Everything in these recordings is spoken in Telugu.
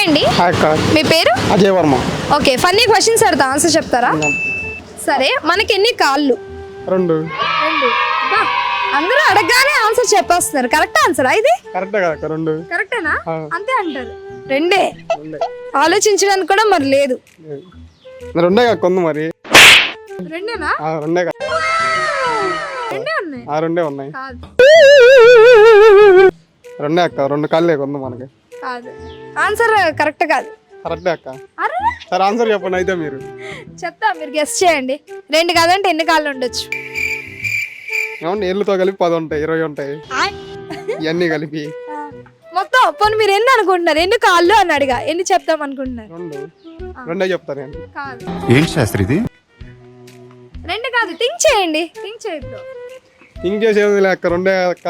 అండి, మీ పేరు? Ajay Varma. Okay, funny questions అడతా, ఆన్సర్ చెప్తారా? సరే, మనకి ఎన్ని కాళ్ళు? రెండు. బా, అందరూ అడగగానే ఆన్సర్ చెప్పేస్తున్నారు. కరెక్ట్ ఆన్సర్ ఇది? కరెక్టే కదా, రెండు. కరెక్టేనా? అంతే అంటారు. రెండే. ఆలోచించడానికి కూడా మరి లేదు. రెండే కాక కొంది మరి. రెండేనా? రెండే కాదు, రెండే ఉన్నాయి. రెండే ఉన్నాయి. కాదు రెండే అక్క, రెండు కాళ్ళే కొంది మనకి. కాదు, ఆన్సర్ కరెక్ట్ కాదు. కరెక్టే అక్క. అరే, సరే ఆన్సర్ చెప్పండి అయితే మీరు. చెప్తా, మీరు గెస్ చేయండి. రెండు కాదంటే ఎన్ని కాళ్ళు ఉండొచ్చు? ఏమంటే ఏళ్ళతో కలిపి 10 ఉంటాయి, 20 ఉంటాయి, ఇవన్నీ కలిపి. మొత్తం పోనీ మీరు ఎన్ని అనుకుంటున్నారు? ఎన్ని కాళ్ళు అని అడిగా, ఎన్ని చెప్తాం అనుకుంటున్నారు? రెండే చెప్తాను నేను. కాదు. ఏంటి శాస్త్రి ఇది? రెండు కాదు, థింక్ చేయండి. థింక్ చేయొద్దు. థింక్ చేసేది లేక రెండే అక్క.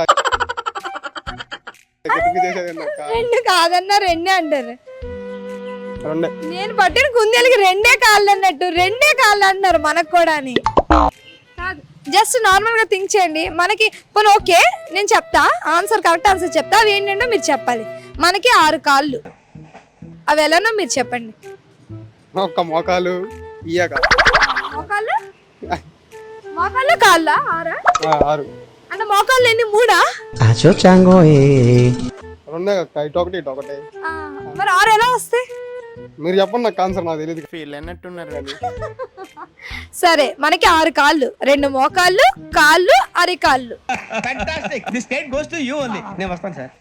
థింక్ చేసేది అక్క. రెండు కాదన్నా రెండే అంటారు. రెండే. నేను పట్టిన కుందేలకి రెండే కాళ్ళు అన్నట్టు, రెండే కాళ్ళు అంటున్నారు మనకు కూడా అని. కాదు, జస్ట్ నార్మల్ గా థింక్ చేయండి. మనకి పోనీ ఓకే, నేను చెప్తా ఆన్సర్, కరెక్ట్ ఆన్సర్ చెప్తా. అవి ఏంటంటే మీరు చెప్పాలి. మనకి 6 కాళ్ళు, అవి ఎలానో మీరు చెప్పండి. ఒక్క మోకాలు ఇయ్యాక. మోకాళ్ళు? మోకాళ్ళు కాళ్ళ 6. అంటే మోకాళ్ళు ఎన్ని? 3? రెండే అక్క, ఇటొకటి ఇటొకటి. మరి 6 ఎలా వస్తాయి? మీరు చెప్పండి, నాకు ఆన్సర్ నాకు తెలియదు. ఫీల్ అన్నట్టున్నారు కానీ. సరే, మనకి 6 కాళ్ళు, 2 మోకాళ్ళు, కాళ్ళు, అరికాళ్ళు. Fantastic. This state goes to you only. నేను వస్తాను సార్.